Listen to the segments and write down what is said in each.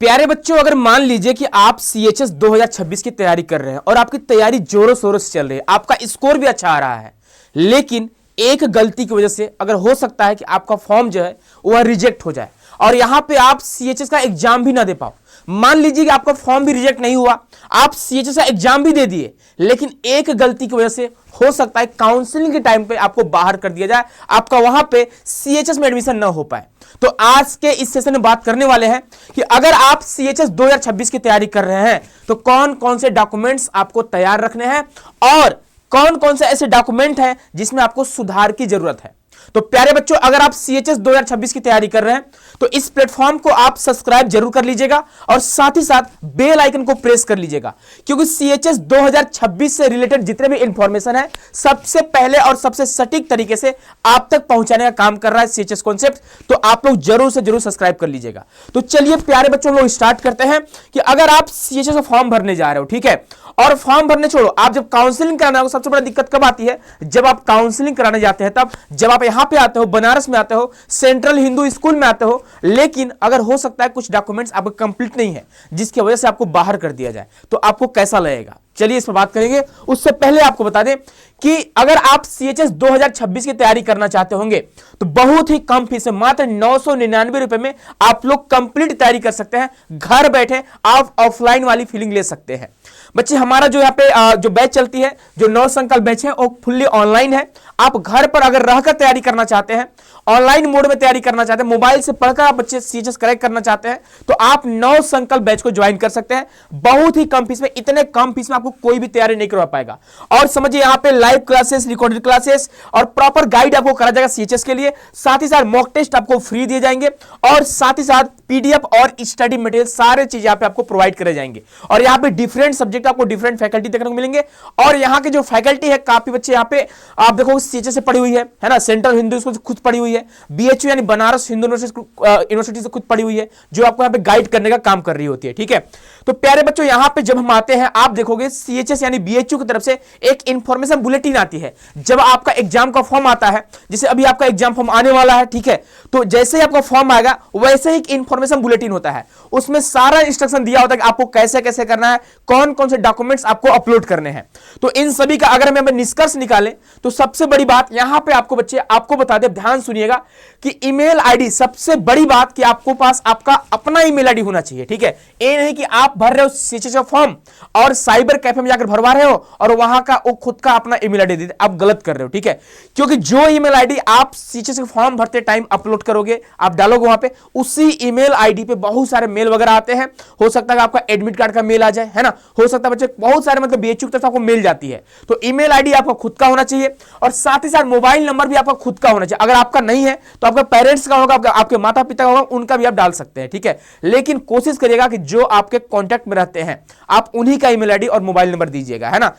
प्यारे बच्चों, अगर मान लीजिए कि आप CHS 2026 की तैयारी कर रहे हैं और आपकी तैयारी जोरों शोरों से चल रही है, आपका स्कोर भी अच्छा आ रहा है, लेकिन एक गलती की वजह से अगर हो सकता है कि आपका फॉर्म जो है वह रिजेक्ट हो जाए और यहां पे आप CHS का एग्जाम भी ना दे पाओ। मान लीजिए कि आपका फॉर्म भी रिजेक्ट नहीं हुआ, आप CHS का एग्जाम भी दे दिए, लेकिन एक गलती की वजह से हो सकता है काउंसलिंग के टाइम पे आपको बाहर कर दिया जाए, आपका वहां पे CHS में एडमिशन ना हो पाए। तो आज के इस सेशन में बात करने वाले हैं कि अगर आप CHS 2026 की तैयारी कर रहे हैं तो कौन कौन से डॉक्यूमेंट्स आपको तैयार रखने हैं और कौन कौन से ऐसे डॉक्यूमेंट हैं जिसमें आपको सुधार की जरूरत है। तो प्यारे बच्चों, अगर आप CHS 2026 की तैयारी कर रहे हैं तो इस प्लेटफॉर्म को आप सब्सक्राइब जरूर कर लीजिएगा और साथ ही साथ बेल आइकन को प्रेस कर लीजिएगा, क्योंकि CHS 2026 से रिलेटेड जितने भी इंफॉर्मेशन है सबसे पहले और सबसे सटीक तरीके से आप तक पहुंचाने का काम कर रहा है CHS कॉन्सेप्ट। तो आप लोग जरूर से जरूर सब्सक्राइब कर लीजिएगा। तो चलिए प्यारे बच्चों, लोग स्टार्ट करते हैं कि अगर आप CHS का फॉर्म भरने जा रहे हो, ठीक है, और फॉर्म भरने छोड़ो, आप जब काउंसलिंग कराना हो, सबसे बड़ा दिक्कत कब आती है? जब आप काउंसलिंग कराने जाते हैं तब, जब आप यहां पे आते हो, बनारस में आते हो, सेंट्रल हिंदू स्कूल में आते हो, लेकिन अगर हो सकता है कुछ डॉक्यूमेंट्स आपके कंप्लीट नहीं है जिसकी वजह से आपको बाहर कर दिया जाए, तो आपको कैसा लगेगा? चलिए इस पर बात करेंगे। उससे पहले आपको बता दें कि अगर आप CHS 2026 की तैयारी करना चाहते होंगे तो बहुत ही कम फीस में, मात्र 999 रुपए में आप लोग कंप्लीट तैयारी कर सकते हैं। घर बैठे आप ऑफलाइन वाली फीलिंग ले सकते हैं। बच्चे, हमारा जो यहाँ पे जो बैच चलती है, जो 9 संकल्प बैच है, वो फुल्ली ऑनलाइन है। आप घर पर अगर रहकर तैयारी करना चाहते हैं, ऑनलाइन मोड में तैयारी करना चाहते हैं, मोबाइल से पढ़कर आप बच्चे CHS करेक्ट करना चाहते हैं, तो आप 9 संकल्प बैच को ज्वाइन कर सकते हैं बहुत ही कम फीस में। इतने कम फीस में आपको कोई भी तैयारी नहीं करवा पाएगा। और समझिए, यहाँ पे लाइव क्लासेस, रिकॉर्डेड क्लासेस और प्रॉपर गाइड आपको करा जाएगा CHS के लिए। साथ ही साथ मॉक टेस्ट आपको फ्री दिए जाएंगे और साथ ही साथ PDF और स्टडी मटेरियल सारे चीज यहाँ पे आपको प्रोवाइड करे जाएंगे। और यहाँ पे डिफरेंट सब्जेक्ट आपको डिफरेंट फैकल्टी देखने को मिलेंगे। और यहाँ के जो फैकल्टी है, काफी बच्चे यहाँ पे आप देखो CHS से पढ़ी हुई है ना, सेंट्रल हिंदू स्कूल से खुद पढ़ी हुई है, BHU यानी बनारस हिंदू यूनिवर्सिटी से खुद पढ़ी हुई है, जो आपको यहाँ पे गाइड करने का काम कर रही होती है। ठीक है, तो प्यारे बच्चों, यहाँ पे जब हम आते हैं, आप देखोगे CHS यानी BHU की तरफ से एक इंफॉर्मेशन बुलेटिन आती है जब आपका एग्जाम का फॉर्म आता है। जैसे अभी आपका एग्जाम फॉर्म आने वाला है, ठीक है, तो जैसे ही आपका फॉर्म आएगा वैसे ही एक इंफॉर्मेशन बुलेटिन होता है। उसमें सारा इंस्ट्रक्शन दिया होता है कि आपको कैसे कैसे करना है, कौन कौन से डॉक्यूमेंट्स आपको अपलोड करने हैं। तो इन सभी का अगर हम निष्कर्ष निकालें तो सबसे बड़ी बात यहां पे आपको बच्चे आपको बता दे, ध्यान सुनिएगा कि ईमेल आईडी, सबसे बड़ी बात कि आपको पास आपका अपना ईमेल आईडी होना चाहिए। ठीक है, ये नहीं कि आप भर रहे हो CHS का फॉर्म और साइबर कैफे में जाकर भरवा रहे हो और वहां का वो खुद का अपना ईमेल आईडी दे, आप गलत कर रहे हो। ठीक है, क्योंकि जो ईमेल आईडी आप CHS का फॉर्म भरते टाइम अपलोड करोगे, आप डालोगे वहां पे, उसी ईमेल आईडी पे बहुत सारे मेल वगैरह आते हैं। हो सकता है आपका एडमिट कार्ड का मेल आ जाए, है ना, हो सकता है बच्चे बहुत सारे मतलब BHU की तरफ आपको मेल जाती है। तो ईमेल आईडी आपका खुद का होना चाहिए और साथ ही साथ मोबाइल नंबर भी आपका खुद का होना चाहिए। अगर आपका नहीं है तो आपका पेरेंट्स का होगा, आपके माता पिता का होगा, उनका भी आप डाल सकते हैं। ठीक है, लेकिन कोशिश करिएगा कि जो आपके कॉन्टैक्ट में रहते हैं आप उन्हीं का ईमेल आईडी और मोबाइल नंबर दीजिएगा, है ना।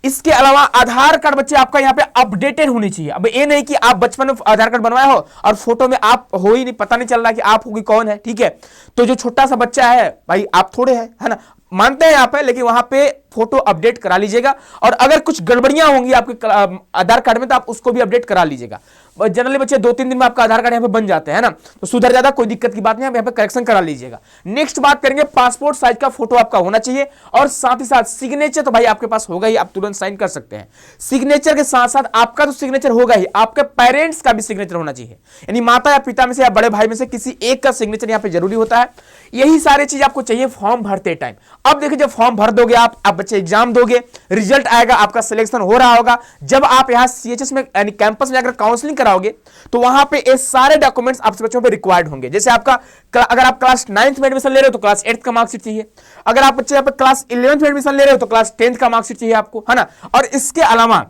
इसके अलावा आधार कार्ड बच्चे आपका यहाँ पे अपडेटेड होनी चाहिए। अब ये नहीं कि आप बचपन में आधार कार्ड बनवाए हो और फोटो में आप हो ही नहीं, पता नहीं चल रहा कि आप होगी कौन है। ठीक है, तो जो छोटा सा बच्चा है भाई, आप थोड़े हैं, है ना, मानते हैं यहाँ पे, लेकिन वहां पे फोटो अपडेट करा लीजिएगा। और अगर कुछ गड़बड़ियां होंगी आपके आधार कार्ड में तो आप उसको भी अपडेट करा लीजिएगा। जनरली बच्चे 2-3 दिन में आपका आधार कार्ड यहाँ पे बन जाते हैं ना, तो सुधर जाता, कोई दिक्कत की बात नहीं, आप यहाँ पे करेक्शन करा लीजिएगा। नेक्स्ट बात करेंगे, पासपोर्ट साइज का फोटो आपका होना चाहिए और साथ ही साथ सिग्नेचर तो भाई आपके पास होगा ही, आप तुरंत साइन कर सकते हैं। सिग्नेचर के साथ साथ आपका तो सिग्नेचर होगा ही, आपके पेरेंट्स का भी सिग्नेचर होना चाहिए, यानी माता या पिता में से या बड़े भाई में से किसी एक का सिग्नेचर यहाँ पे जरूरी होता है। यही सारी चीज आपको चाहिए फॉर्म भरते टाइम। अब देखिए, जब फॉर्म भर दोगे आप बच्चे एग्जाम दोगे, रिजल्ट आएगा, आपका सिलेक्शन हो रहा होगा, जब आप यहाँ CHS में यानी कैंपस में जाकर काउंसलिंग कराओगे तो वहां पे ये सारे डॉक्यूमेंट्स आपसे बच्चों पे रिक्वायर्ड होंगे। जैसे आपका अगर आप क्लास 9th में एडमिशन ले रहे हो तो क्लास 8th का मार्कशीट चाहिए। अगर आप बच्चे यहाँ पे क्लास 11th में एडमिशन ले रहे हो तो क्लास 10th का मार्कशीट चाहिए आपको, है ना। और इसके अलावा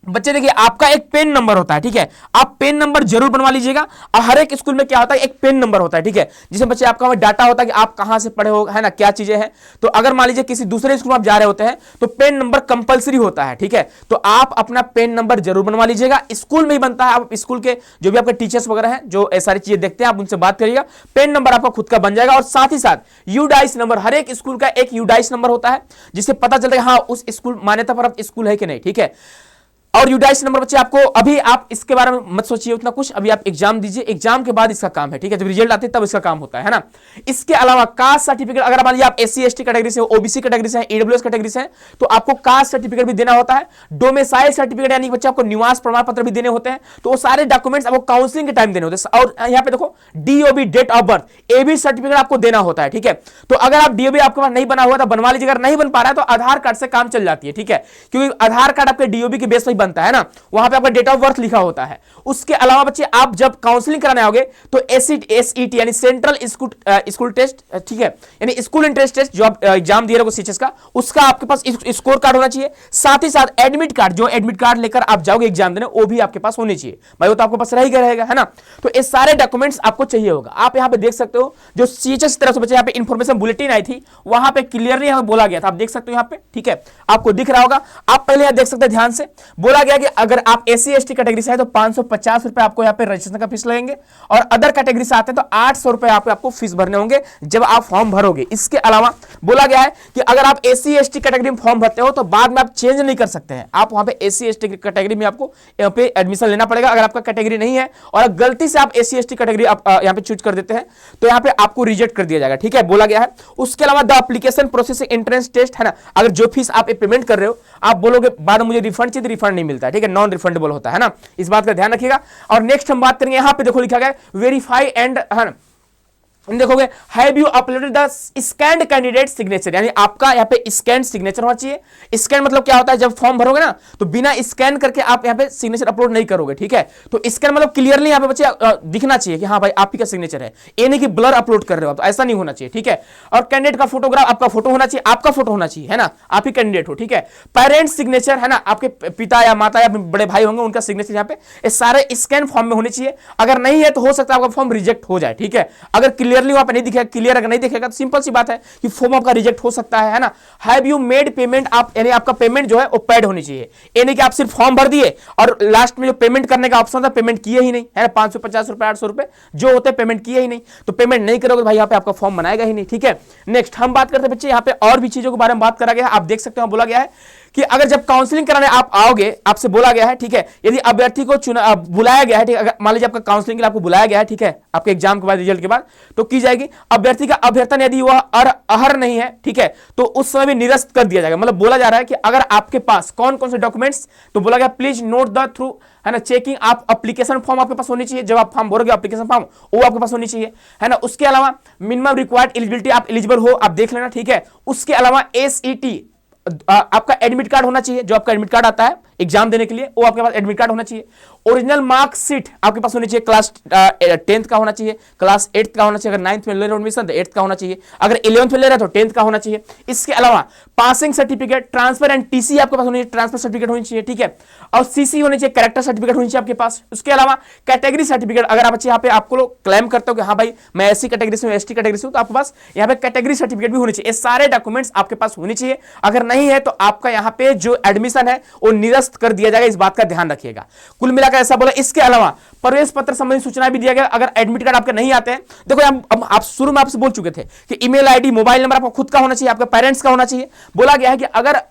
बच्चे देखिए, आपका एक पेन नंबर होता है। ठीक है, आप पेन नंबर जरूर बनवा लीजिएगा। और हर एक स्कूल में क्या होता है, एक पेन नंबर होता है। ठीक है, जिसमें बच्चे आपका डाटा होता है कि आप कहां से पढ़े हो, है ना, क्या चीजें हैं। तो अगर मान लीजिए किसी दूसरे स्कूल में आप जा रहे होते हैं तो पेन नंबर कंपलसरी होता है। ठीक है, तो आप अपना पेन नंबर जरूर बनवा लीजिएगा। स्कूल में ही बनता है, आप स्कूल के जो भी आपके टीचर्स वगैरह हैं जो सारी चीजें देखते हैं, आप उनसे बात करिएगा, पेन नंबर आपका खुद का बन जाएगा। और साथ ही साथ यूडाइस नंबर, हर एक स्कूल का एक यूडाइस नंबर होता है जिससे पता चलता है हाँ उस स्कूल मान्यता प्राप्त स्कूल है कि नहीं। ठीक है, और यूडाइस नंबर बच्चे आपको अभी आप इसके बारे में मत सोचिए उतना कुछ, अभी आप एग्जाम दीजिए, एग्जाम के बाद इसका काम है, ठीक है, जब रिजल्ट आते हैं तब इसका काम होता है ना। इसके अलावा कास्ट सर्टिफिकेट, अगर मान लीजिए आप SC ST कैटेगरी से, ओबीसी कैटेगरी से, EWS कैटेगरी से, तो आपको कास्ट सर्टिफिकेट भी देना होता है, डोमिसाइल सर्टिफिकेट यानी बच्चे आपको निवास प्रमाण पत्र भी देने होते हैं। तो वो सारे डॉक्यूमेंट्स आपको काउंसलिंग के टाइम देने होते हैं। और यहाँ पे देखो DOB date of birth, AB certificate आपको देना होता है, ठीक है। तो अगर आप DOB आपके पास नहीं बना हुआ तो बनवा लीजिए, अगर नहीं बन पा रहा है तो आधार कार्ड से काम चल जाती है, ठीक है, क्योंकि आधार कार्ड आपके DOB के बेस पर बनता है ना, वहां पे आपका डेट ऑफ बर्थ लिखा होता है। उसके अलावा बच्चे आप जब काउंसलिंग कराने आओगे तो SET यानी सेंट्रल स्कूल टेस्ट, ठीक है, यानी स्कूल इंट्रेंस टेस्ट जो आप एग्जाम दिए रहोगे सीएचएस का, उसका आपके पास स्कोर कार्ड होना चाहिए। साथ ही साथ एडमिट कार्ड, जो एडमिट कार्ड लेकर आप जाओगे एग्जाम देने, वो भी आपके पास होने चाहिए भाई, वो तो आपके पास रहेगा, है ना। तो ये सारे डॉक्यूमेंट आपको चाहिए होगा। आप यहां पे देख सकते हो जो सीएचएस तरफ से बच्चे यहाँ पे इंफॉर्मेशन बुलेटिन आई थी, वहां पे क्लियरली हमें बोला गया था, आप देख सकते हो यहाँ पे, ठीक है, आपको दिख रहा होगा। आप पहले यहां देख सकते हैं ध्यान से, बोला गया कि अगर आप SC ST कैटेगरी से है तो 550 रुपए आपको यहाँ पे रजिस्ट्रेशन का फीस लगेंगे, और अदर कैटेगरी से आते हैं तो 800 रुपए आपको फीस भरने होंगे जब आप फॉर्म भरोगे। इसके अलावा बोला गया है कि अगर आप SC ST कैटेगरी में फॉर्म भरते हो तो बाद में आप चेंज नहीं कर सकते हैं, आप वहां पे SC ST कैटेगरी में आपको यहाँ पे एडमिशन लेना पड़ेगा। अगर आपका कैटेगरी नहीं है और गलती से आप SC ST कैटेगरी यहाँ पे चूज कर देते हैं तो यहाँ पे आपको रिजेक्ट कर दिया जाएगा, ठीक है, बोला गया है। उसके अलावा the application processing entrance test, है ना, अगर जो फीस आप पेमेंट कर रहे हो, आप बोलोगे बाद में मुझे रिफंड चाहिए, रिफंड नहीं मिलता है, ठीक है, नॉन रिफंडेबल होता है ना, इस बात का ध्यान रखिएगा। और नेक्स्ट हम बात करेंगे, यहां पे देखो लिखा गया वेरीफाई एंड, है ना, देखोगे have you uploaded the scanned candidate signature, यानी आपका यहाँ पे स्कैन सिग्नेचर होना चाहिए। स्कैन मतलब क्या होता है, जब फॉर्म भरोगे ना तो बिना स्कैन करके आप यहाँ पे सिग्नेचर अपलोड नहीं करोगे, ठीक है। तो स्कैन मतलब क्लियरली यहाँ पे बच्चे दिखना चाहिए कि हाँ भाई आप ही का सिग्नेचर है, ये नहीं कि ब्लर अपलोड कर रहे हो, तो ऐसा नहीं होना चाहिए, ठीक है। और कैंडिडेट का फोटोग्राफ, आपका फोटो होना चाहिए, आपका फोटो होना चाहिए, है ना, आप ही कैंडिडेट हो, ठीक है। पेरेंट्स सिग्नेचर, है ना, आपके पिता या माता या बड़े भाई होंगे उनका सिग्नेचर यहाँ पे सारे स्कैन फॉर्म में होने चाहिए। अगर नहीं है तो हो सकता है आपका फॉर्म रिजेक्ट हो जाए, ठीक है। अगर क्लियरली वहां पे नहीं दिखेगा, क्लियर अगर नहीं दिखेगा तो सिंपल सी बात है कि फॉर्म आपका रिजेक्ट हो सकता है ना। हैव यू मेड पेमेंट, आप यानी आपका पेमेंट जो है वो पेड होनी चाहिए, यानी कि आप सिर्फ फॉर्म भर दिए और लास्ट में जो पेमेंट करने का ऑप्शन था पेमेंट किए ही नहीं, है ना, 550 रुपए 800 रुपए जो होते हैं पेमेंट किए ही नहीं, तो पेमेंट नहीं करोगे भाई यहाँ पे आपका फॉर्म बनाएगा ही नहीं, ठीक है। नेक्स्ट हम बात करते हैं बच्चे, यहाँ पे और भी चीजों के बारे में बात करा गया है। आप देख सकते हो बोला गया है कि अगर जब काउंसलिंग कराने आप आओगे, आपसे बोला गया है, ठीक है, यदि अभ्यर्थी को बुलाया गया है, ठीक है, अगर मान लीजिए आपका काउंसलिंग के लिए आपको बुलाया गया है, ठीक है, आपके एग्जाम के बाद रिजल्ट के बाद, तो की जाएगी अभ्यर्थी का अभ्यर्थन यदि वह अहर नहीं है, ठीक है, तो उस समय भी निरस्त कर दिया जाएगा। मतलब बोला जा रहा है कि अगर आपके पास कौन कौन से डॉक्यूमेंट्स, तो बोला गया प्लीज नोट द थ्रू, है ना, चेकिंग, आप एप्लीकेशन फॉर्म आपके पास होनी चाहिए, जब आप फॉर्म भरोगे एप्लीकेशन फॉर्म वो आपके पास होनी चाहिए, है ना। उसके अलावा मिनिमम रिक्वायर्ड एलिजिबिलिटी, आप एलिजिबल हो आप देख लेना, ठीक है। उसके अलावा SET आपका एडमिट कार्ड होना चाहिए, जो आपका एडमिट कार्ड आता है एग्जाम देने के लिए वो आपके पास एडमिट कार्ड होना चाहिए। ओरिजिनल मार्कशीट आपके पास होनी चाहिए, क्लास 10th का होना चाहिए, क्लास 8th का होना चाहिए, अगर 9th में ले रहे हो एडमिशन तो 8th का होना चाहिए, अगर 11th में ले रहे हो तो 10th का होना चाहिए। इसके अलावा passing certificate, transfer and TC आपके पास होनी चाहिए, ट्रांसफर सर्टिफिकेट होनी चाहिए, ठीक है। और CC होनी चाहिए, कैरेक्टर सर्टिफिकेट होनी चाहिए आपके पास। उसके अलावा कैटेगरी सर्टिफिकेट, अगर आप यहाँ पे आपको लोग क्लेम करते हो कि हाँ भाई मैं SC कैटेगरी से हूँ, ST कैटेगरी से हूँ, तो आपके पास यहाँ पे कैटेगरी सर्टिफिकेट भी होनी चाहिए। ये सारे डॉक्यूमेंट्स आपके पास होनी चाहिए, अगर नहीं है तो आपका यहाँ पे जो एडमिशन है वो निरस्त कर दिया जाएगा, इस बात का ध्यान रखिएगा। कुल मिलाकर ऐसा बोला। इसके अलावा प्रवेश पत्र संबंधी सूचना भी दिया गया, अगर एडमिट कार्ड आपके नहीं आते हैं, देखो आप शुरू में आपसे बोल चुके थे कि ईमेल आईडी मोबाइल नंबर आपका खुद का होना चाहिए, आपके पेरेंट्स का होना चाहिए। बोला गया है कि अगर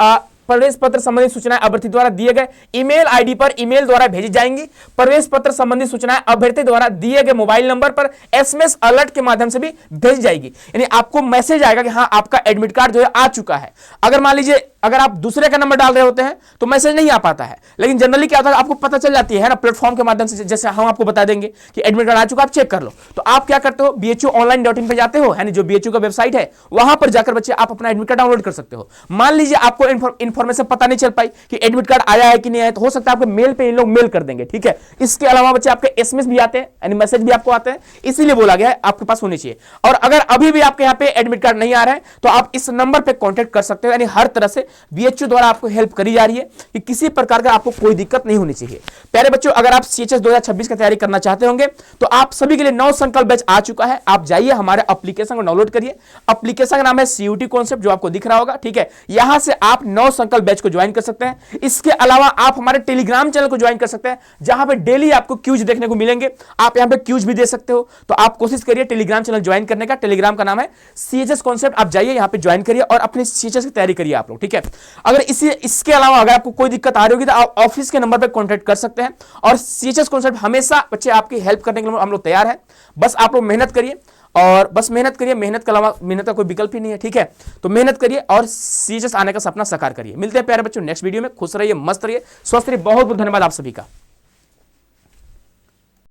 प्रवेश पत्र संबंधी सूचनाएं अभ्यर्थी द्वारा दिए गए ईमेल आईडी पर ईमेल द्वारा भेजी जाएंगी, प्रवेश पत्र संबंधी सूचनाएं अभ्यर्थी द्वारा दिए गए मोबाइल नंबर पर SMS अलर्ट के माध्यम से भी भेज जाएगी, यानी आपको मैसेज आएगा कि हाँ आपका एडमिट कार्ड जो है आ चुका है। अगर मान लीजिए अगर आप दूसरे का नंबर डाल रहे होते हैं तो मैसेज नहीं आ पाता है, लेकिन जनरली क्या होता है आपको पता चल जाती है ना प्लेटफॉर्म के माध्यम से, जैसे हम आपको बता देंगे कि एडमिट कार्ड आ चुका, आप चेक कर लो। तो आप क्या करते हो, BHUonline.in पे जाते हो, यानी जो BHU का वेबसाइट है वहां पर जाकर बच्चे आप अपना एडमिट कार्ड डाउनलोड कर सकते हो। मान लीजिए आपको इंफॉर्मेशन पता नहीं चल पाई कि एडमिट कार्ड आया है कि नहीं आया, तो हो सकता है आपके मेल पे इन लोग मेल कर देंगे, ठीक है। इसके अलावा बच्चे आपके SMS भी आते हैं, यानी मैसेज भी आपको आते हैं, इसीलिए बोला गया है आपके पास होनी चाहिए। और अगर अभी भी आपके यहाँ पे एडमिट कार्ड नहीं आ रहा है तो आप इस नंबर पे कॉन्टेक्ट कर सकते हो, यानी हर तरह से BHU द्वारा आपको हेल्प करी जा रही है कि किसी प्रकार का आपको कोई दिक्कत नहीं होनी चाहिए। प्यारे बच्चों, अगर आप CHS 2026 की तैयारी करना चाहते होंगे तो आप सभी के लिए 9 संकल्प बैच आ चुका है। आप जाइए हमारे एप्लीकेशन को डाउनलोड करिए, एप्लीकेशन का नाम है CUT कॉन्सेप्ट, जो आपको दिख रहा होगा, ठीक है। यहां से आप 9 संकल्प बैच को ज्वाइन कर सकते हैं। इसके अलावा आप हमारे टेलीग्राम चैनल को ज्वाइन कर सकते हैं, जहां पे डेली आपको क्यूज देखने को मिलेंगे। आप यहां पे क्यूज भी दे सकते हो, तो आप कोशिश करिए टेलीग्राम चैनल ज्वाइन करने का। टेलीग्राम का नाम है सीएचएस कॉन्सेप्ट। आप जाइए यहां पे ज्वाइन करिए और अपने सीएचएस की तैयारी करिए आप लोग, ठीक है। अगर इसके अलावा अगर आपको कोई दिक्कत आ रही होगी तो आप ऑफिस के नंबर पर कॉन्टैक्ट कर सकते हैं, और सीएचएस कॉन्सेप्ट हमेशा बच्चे आपकी हेल्प करने के लिए हम लोग तैयार हैं। बस आप लोग मेहनत करिए, और बस मेहनत करिए, मेहनत के अलावा मेहनत का कोई विकल्प ही नहीं है, ठीक है। तो मेहनत करिए और सीएचएस आने का सपना साकार करिए। मिलते हैं प्यारे बच्चों नेक्स्ट वीडियो में। खुश रहिए, मस्त रहिए, स्वस्थ रहिए। बहुत बहुत धन्यवाद आप सभी का।